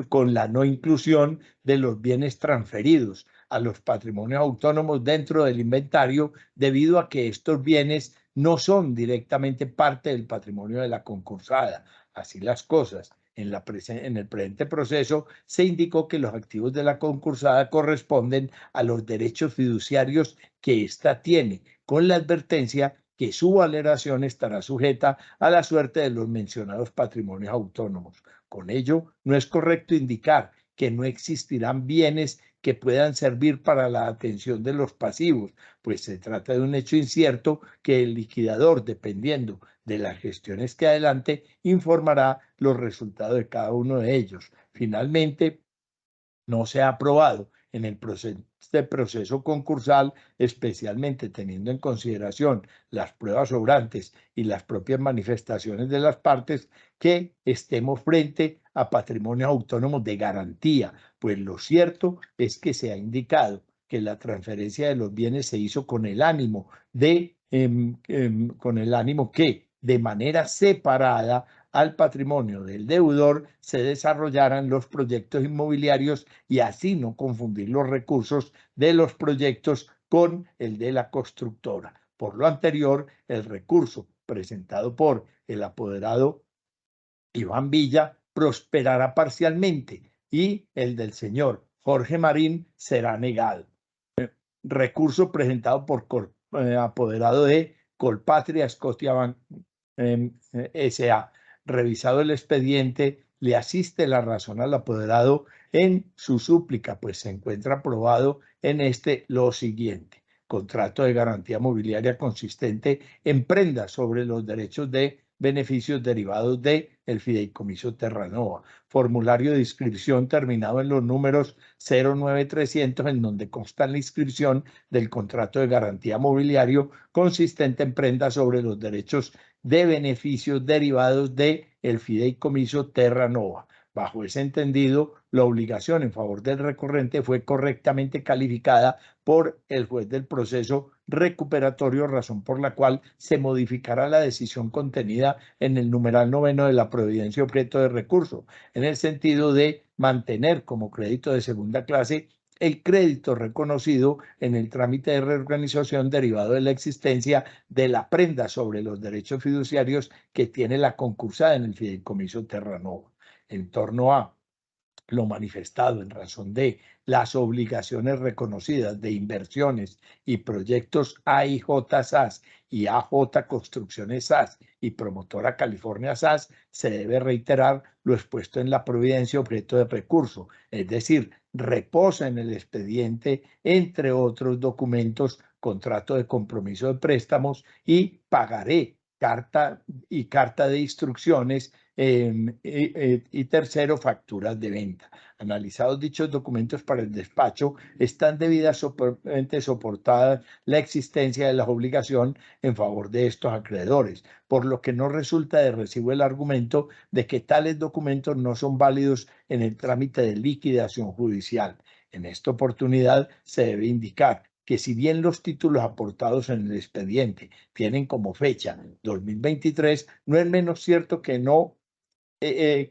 con la no inclusión de los bienes transferidos a los patrimonios autónomos dentro del inventario, debido a que estos bienes no son directamente parte del patrimonio de la concursada. Así las cosas. En el presente proceso se indicó que los activos de la concursada corresponden a los derechos fiduciarios que ésta tiene, con la advertencia que su valoración estará sujeta a la suerte de los mencionados patrimonios autónomos. Con ello, no es correcto indicar que no existirán bienes que puedan servir para la atención de los pasivos, pues se trata de un hecho incierto que el liquidador, dependiendo de las gestiones que adelante, informará los resultados de cada uno de ellos. Finalmente, no se ha aprobado en el proceso concursal, especialmente teniendo en consideración las pruebas sobrantes y las propias manifestaciones de las partes, que estemos frente a patrimonios autónomos de garantía, pues lo cierto es que se ha indicado que la transferencia de los bienes se hizo con el ánimo que de manera separada al patrimonio del deudor se desarrollaran los proyectos inmobiliarios y así no confundir los recursos de los proyectos con el de la constructora. Por lo anterior, el recurso presentado por el apoderado Iván Villa prosperará parcialmente y el del señor Jorge Marín será negado. Recurso presentado por apoderado de Colpatria Scotiabank S.A. revisado el expediente, le asiste la razón al apoderado en su súplica, pues se encuentra aprobado en este lo siguiente: contrato de garantía mobiliaria consistente en prendas sobre los derechos de beneficios derivados de el fideicomiso Terranova, formulario de inscripción terminado en los números 09300, en donde consta la inscripción del contrato de garantía mobiliario consistente en prendas sobre los derechos de beneficios derivados de el fideicomiso Terranova. Bajo ese entendido, la obligación en favor del recurrente fue correctamente calificada por el juez del proceso recuperatorio, razón por la cual se modificará la decisión contenida en el numeral 9 de la providencia objeto de recurso, en el sentido de mantener como crédito de segunda clase el crédito reconocido en el trámite de reorganización derivado de la existencia de la prenda sobre los derechos fiduciarios que tiene la concursada en el fideicomiso Terranova. En torno a lo manifestado en razón de las obligaciones reconocidas de inversiones y proyectos AIJ SAS y AJ Construcciones SAS y Promotora California SAS, se debe reiterar lo expuesto en la providencia objeto de recurso, es decir, reposa en el expediente, entre otros documentos, contrato de compromiso de préstamos y pagaré, carta de instrucciones, y tercero, facturas de venta. Analizados dichos documentos para el despacho, están debidamente soportada la existencia de la obligación en favor de estos acreedores, por lo que no resulta de recibo el argumento de que tales documentos no son válidos en el trámite de liquidación judicial. En esta oportunidad se debe indicar que si bien los títulos aportados en el expediente tienen como fecha 2023, no es menos cierto que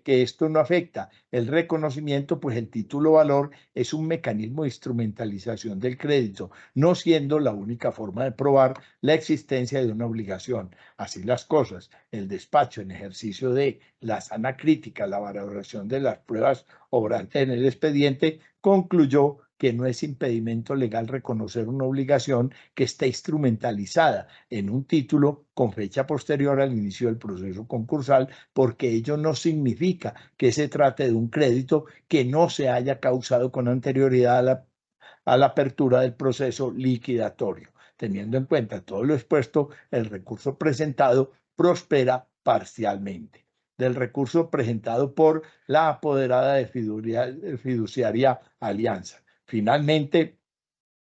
esto no afecta el reconocimiento, pues el título valor es un mecanismo de instrumentalización del crédito, no siendo la única forma de probar la existencia de una obligación. Así las cosas, el despacho, en ejercicio de la sana crítica, la valoración de las pruebas obrantes en el expediente, concluyó que no es impedimento legal reconocer una obligación que está instrumentalizada en un título con fecha posterior al inicio del proceso concursal, porque ello no significa que se trate de un crédito que no se haya causado con anterioridad a la apertura del proceso liquidatorio. Teniendo en cuenta todo lo expuesto, el recurso presentado prospera parcialmente. Del recurso presentado por la apoderada de fiduciaria Alianza. Finalmente,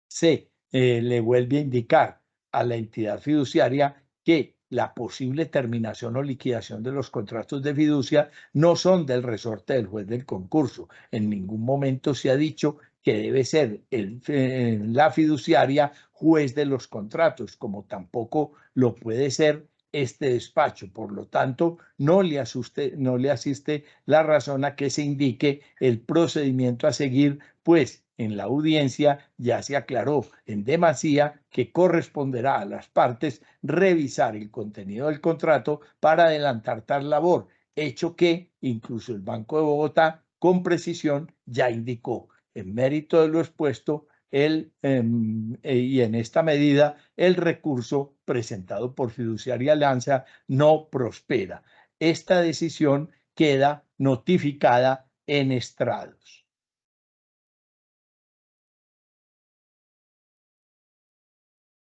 se le vuelve a indicar a la entidad fiduciaria que la posible terminación o liquidación de los contratos de fiducia no son del resorte del juez del concurso. En ningún momento se ha dicho que debe ser la fiduciaria juez de los contratos, como tampoco lo puede ser este despacho. Por lo tanto, no le asiste la razón a que se indique el procedimiento a seguir, pues en la audiencia ya se aclaró en demasía que corresponderá a las partes revisar el contenido del contrato para adelantar tal labor, hecho que incluso el Banco de Bogotá con precisión ya indicó. En mérito de lo expuesto, y en esta medida, el recurso presentado por Fiduciaria Alianza no prospera. Esta decisión queda notificada en estrados.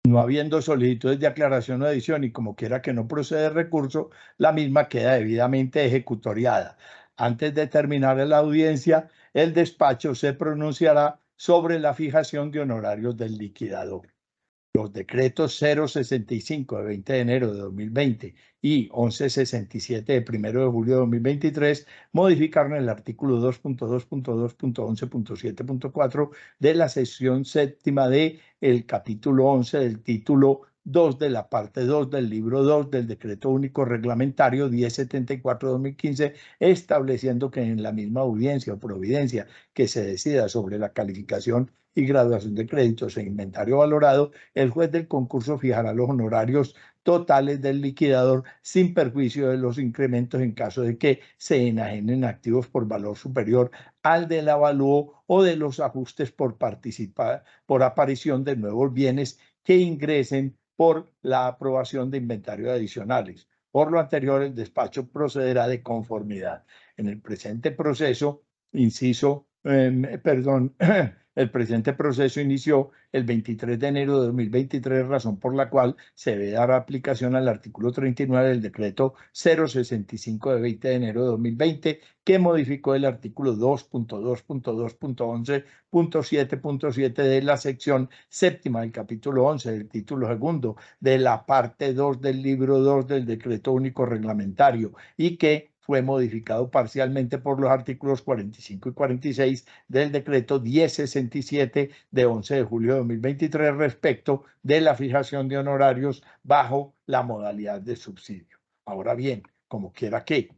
No habiendo solicitudes de aclaración o adición y como quiera que no procede el recurso, la misma queda debidamente ejecutoriada. Antes de terminar la audiencia, el despacho se pronunciará sobre la fijación de honorarios del liquidador. Los decretos 065 de 20 de enero de 2020 y 1167 de 1 de julio de 2023 modificaron el artículo 2.2.2.11.7.4 de la sección séptima del capítulo 11 del título 2 de la parte 2 del libro 2 del Decreto Único Reglamentario 1074-2015, estableciendo que en la misma audiencia o providencia que se decida sobre la calificación y graduación de créditos e inventario valorado, el juez del concurso fijará los honorarios totales del liquidador sin perjuicio de los incrementos en caso de que se enajenen activos por valor superior al del avalúo o de los ajustes por aparición de nuevos bienes que ingresen por la aprobación de inventarios adicionales. Por lo anterior, el despacho procederá de conformidad. En el presente proceso, inciso, el presente proceso inició el 23 de enero de 2023, razón por la cual se debe dar aplicación al artículo 39 del decreto 065 de 20 de enero de 2020, que modificó el artículo 2.2.2.11.7.7 de la sección séptima del capítulo 11 del título segundo de la parte 2 del libro 2 del decreto único reglamentario y que fue modificado parcialmente por los artículos 45 y 46 del decreto 1067 de 11 de julio de 2023 respecto de la fijación de honorarios bajo la modalidad de subsidio. Ahora bien, como quiera que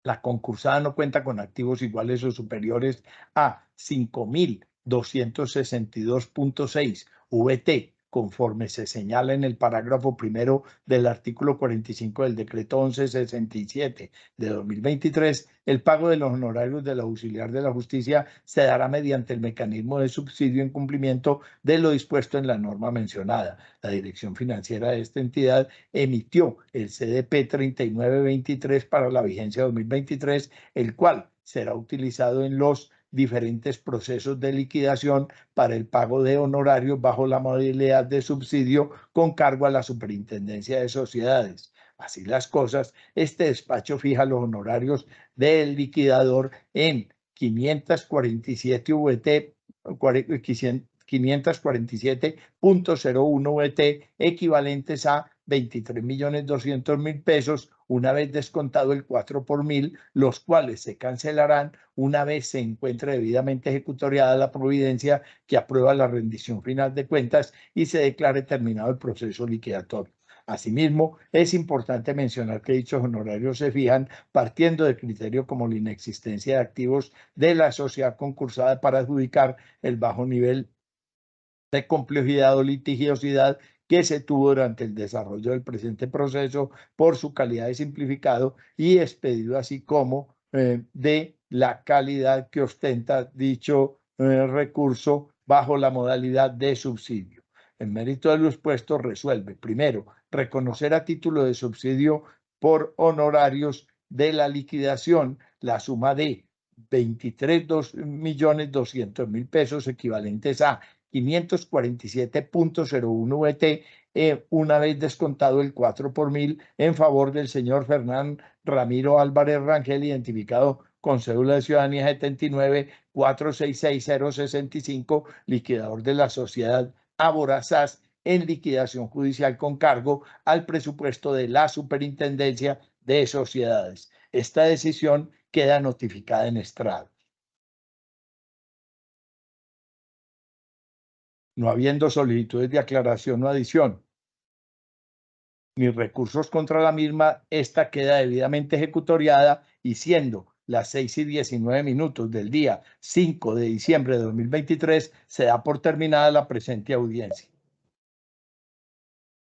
la concursada no cuenta con activos iguales o superiores a 5.262.6 VT, conforme se señala en el parágrafo primero del artículo 45 del decreto 1167 de 2023, el pago de los honorarios del auxiliar de la justicia se dará mediante el mecanismo de subsidio en cumplimiento de lo dispuesto en la norma mencionada. La dirección financiera de esta entidad emitió el CDP 3923 para la vigencia 2023, el cual será utilizado en los diferentes procesos de liquidación para el pago de honorarios bajo la modalidad de subsidio con cargo a la Superintendencia de Sociedades. Así las cosas, este despacho fija los honorarios del liquidador en 547 VT, 547.01 VT, equivalentes a 23.200.000 pesos, una vez descontado el 4 por mil, los cuales se cancelarán una vez se encuentre debidamente ejecutoriada la providencia que aprueba la rendición final de cuentas y se declare terminado el proceso liquidatorio. Asimismo, es importante mencionar que dichos honorarios se fijan partiendo del criterio como la inexistencia de activos de la sociedad concursada para adjudicar el bajo nivel de complejidad o litigiosidad que se tuvo durante el desarrollo del presente proceso por su calidad de simplificado y expedido, así como de la calidad que ostenta dicho recurso bajo la modalidad de subsidio. En mérito de lo expuesto, resuelve, primero, reconocer a título de subsidio por honorarios de la liquidación la suma de 23.200.000 pesos equivalentes a 547.01 VT, una vez descontado el 4 por mil en favor del señor Fernán Ramiro Álvarez Rangel, identificado con cédula de ciudadanía 79-466-065, liquidador de la sociedad Aborazás, en liquidación judicial con cargo al presupuesto de la Superintendencia de Sociedades. Esta decisión queda notificada en estrado. No habiendo solicitudes de aclaración o adición ni recursos contra la misma, esta queda debidamente ejecutoriada y siendo las 6:19 del día 5 de diciembre de 2023, se da por terminada la presente audiencia.